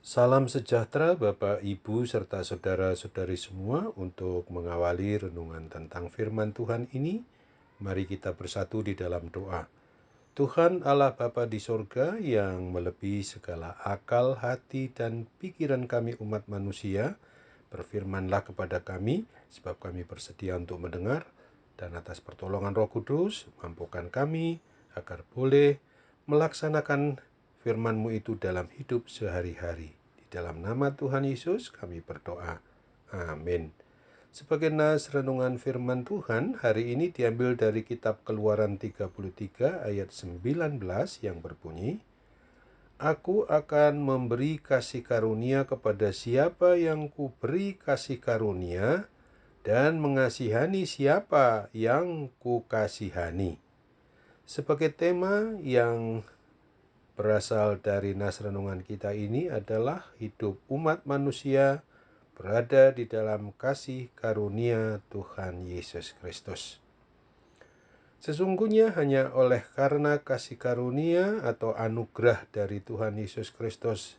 Salam sejahtera Bapak, Ibu, serta saudara-saudari semua. Untuk mengawali renungan tentang firman Tuhan ini, mari kita bersatu di dalam doa. Tuhan Allah Bapa di sorga yang melebihi segala akal, hati, dan pikiran kami umat manusia, berfirmanlah kepada kami, sebab kami bersedia untuk mendengar, dan atas pertolongan Roh Kudus, mampukan kami agar boleh melaksanakan firman-Mu itu dalam hidup sehari-hari. Di dalam nama Tuhan Yesus kami berdoa. Amin. Sebagai nas renungan firman Tuhan, hari ini diambil dari kitab Keluaran 33 ayat 19 yang berbunyi, Aku akan memberi kasih karunia kepada siapa yang kuberi kasih karunia, dan mengasihani siapa yang kukasihani. Sebagai tema yang berasal dari nas renungan kita ini adalah hidup umat manusia berada di dalam kasih karunia Tuhan Yesus Kristus. Sesungguhnya hanya oleh karena kasih karunia atau anugerah dari Tuhan Yesus Kristus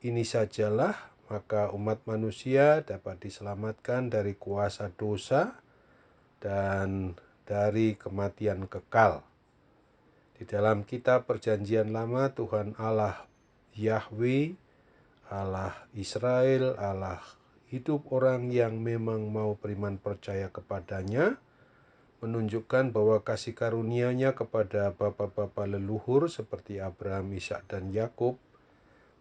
ini sajalah maka umat manusia dapat diselamatkan dari kuasa dosa dan dari kematian kekal. Di dalam kitab Perjanjian Lama, Tuhan Allah Yahweh, Allah Israel, Allah hidup orang yang memang mau beriman percaya kepadanya, menunjukkan bahwa kasih karunia-Nya kepada bapa-bapa leluhur seperti Abraham, Ishak, dan Yakub,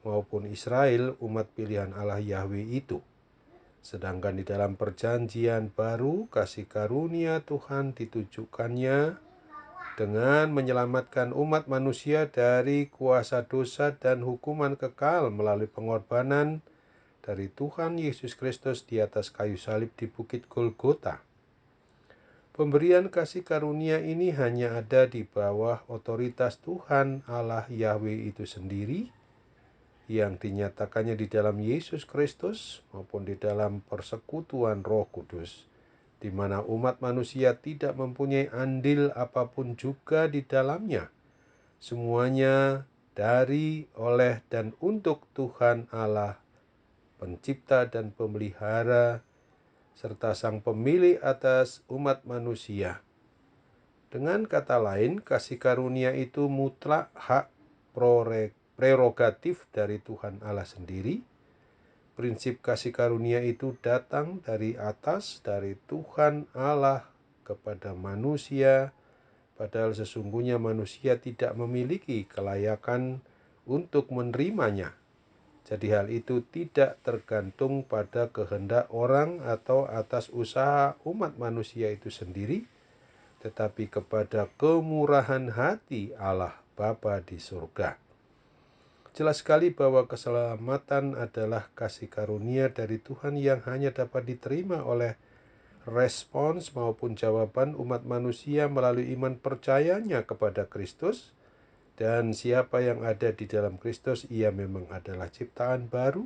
maupun Israel, umat pilihan Allah Yahweh itu. Sedangkan di dalam perjanjian baru, kasih karunia Tuhan ditujukannya dengan menyelamatkan umat manusia dari kuasa dosa dan hukuman kekal melalui pengorbanan dari Tuhan Yesus Kristus di atas kayu salib di Bukit Golgota. Pemberian kasih karunia ini hanya ada di bawah otoritas Tuhan Allah Yahweh itu sendiri, yang dinyatakannya di dalam Yesus Kristus maupun di dalam persekutuan Roh Kudus, di mana umat manusia tidak mempunyai andil apapun juga di dalamnya. Semuanya dari, oleh, dan untuk Tuhan Allah, pencipta dan pemelihara, serta sang pemilik atas umat manusia. Dengan kata lain, kasih karunia itu mutlak hak prerogatif dari Tuhan Allah sendiri. Prinsip kasih karunia itu datang dari atas, dari Tuhan Allah kepada manusia, padahal sesungguhnya manusia tidak memiliki kelayakan untuk menerimanya. Jadi hal itu tidak tergantung pada kehendak orang atau atas usaha umat manusia itu sendiri, tetapi kepada kemurahan hati Allah Bapa di surga. Jelas sekali bahwa keselamatan adalah kasih karunia dari Tuhan yang hanya dapat diterima oleh respons maupun jawaban umat manusia melalui iman percayanya kepada Kristus. Dan siapa yang ada di dalam Kristus, ia memang adalah ciptaan baru.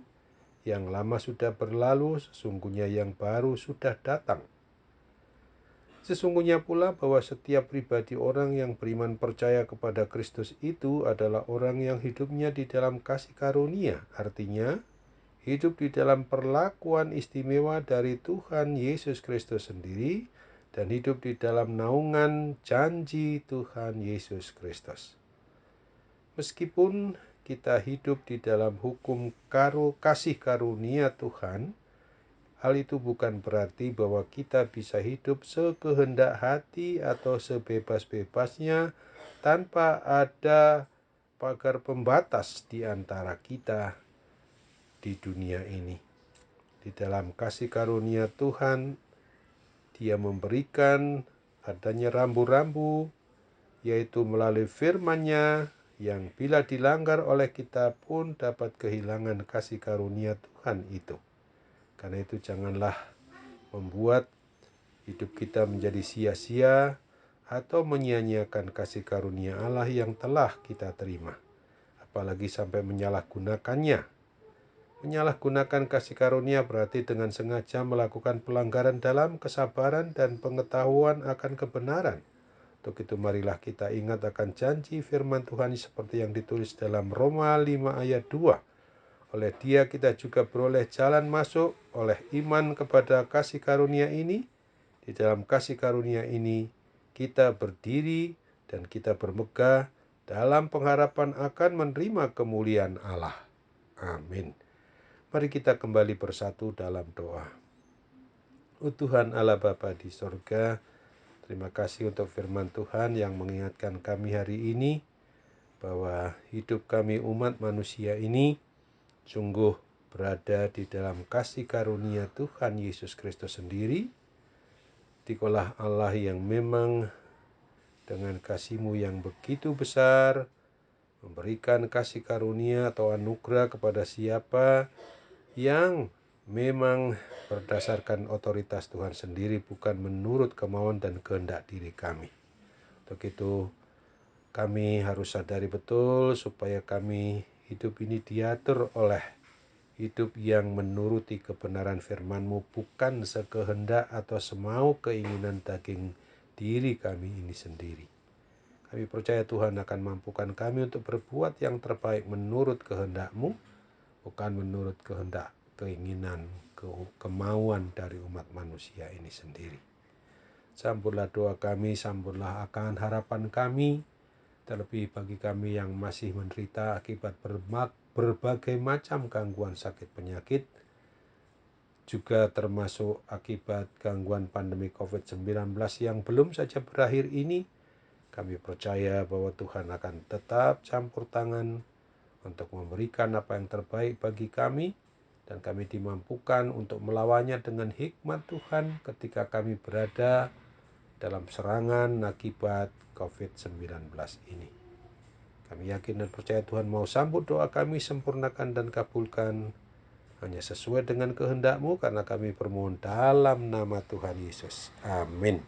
Yang lama sudah berlalu, sesungguhnya yang baru sudah datang. Sesungguhnya pula bahwa setiap pribadi orang yang beriman percaya kepada Kristus itu adalah orang yang hidupnya di dalam kasih karunia. Artinya, hidup di dalam perlakuan istimewa dari Tuhan Yesus Kristus sendiri dan hidup di dalam naungan janji Tuhan Yesus Kristus. Meskipun kita hidup di dalam hukum kasih karunia Tuhan, hal itu bukan berarti bahwa kita bisa hidup sekehendak hati atau sebebas-bebasnya tanpa ada pagar pembatas di antara kita di dunia ini. Di dalam kasih karunia Tuhan, Dia memberikan adanya rambu-rambu, yaitu melalui firman-Nya, yang bila dilanggar oleh kita pun dapat kehilangan kasih karunia Tuhan itu. Karena itu janganlah membuat hidup kita menjadi sia-sia atau menyia-nyiakan kasih karunia Allah yang telah kita terima, apalagi sampai menyalahgunakannya. Menyalahgunakan kasih karunia berarti dengan sengaja melakukan pelanggaran dalam kesabaran dan pengetahuan akan kebenaran. Untuk itu marilah kita ingat akan janji firman Tuhan seperti yang ditulis dalam Roma 5 ayat 2. Oleh Dia kita juga beroleh jalan masuk oleh iman kepada kasih karunia ini. Di dalam kasih karunia ini kita berdiri dan kita bermegah dalam pengharapan akan menerima kemuliaan Allah. Amin. Mari kita kembali bersatu dalam doa. Tuhan Allah Bapa di sorga, terima kasih untuk firman Tuhan yang mengingatkan kami hari ini bahwa hidup kami umat manusia ini sungguh berada di dalam kasih karunia Tuhan Yesus Kristus sendiri. Dikolah Allah yang memang dengan kasih-Mu yang begitu besar memberikan kasih karunia atau anugerah kepada siapa yang memang berdasarkan otoritas Tuhan sendiri, bukan menurut kemauan dan kehendak diri kami. Untuk itu kami harus sadari betul supaya kami hidup ini diatur oleh hidup yang menuruti kebenaran firman-Mu, bukan sekehendak atau semau keinginan daging diri kami ini sendiri. Kami percaya Tuhan akan mampukan kami untuk berbuat yang terbaik menurut kehendak-Mu, bukan menurut kehendak, keinginan, kemauan dari umat manusia ini sendiri. Sambutlah doa kami, sambutlah akan harapan kami, terlebih bagi kami yang masih menderita akibat berbagai macam gangguan sakit penyakit, juga termasuk akibat gangguan pandemi COVID-19 yang belum saja berakhir ini. Kami percaya bahwa Tuhan akan tetap campur tangan untuk memberikan apa yang terbaik bagi kami, dan kami dimampukan untuk melawannya dengan hikmat Tuhan ketika kami berada dalam serangan akibat COVID-19 ini. Kami yakin dan percaya Tuhan mau sambut doa kami, sempurnakan dan kabulkan hanya sesuai dengan kehendak-Mu, karena kami bermohon dalam nama Tuhan Yesus. Amin.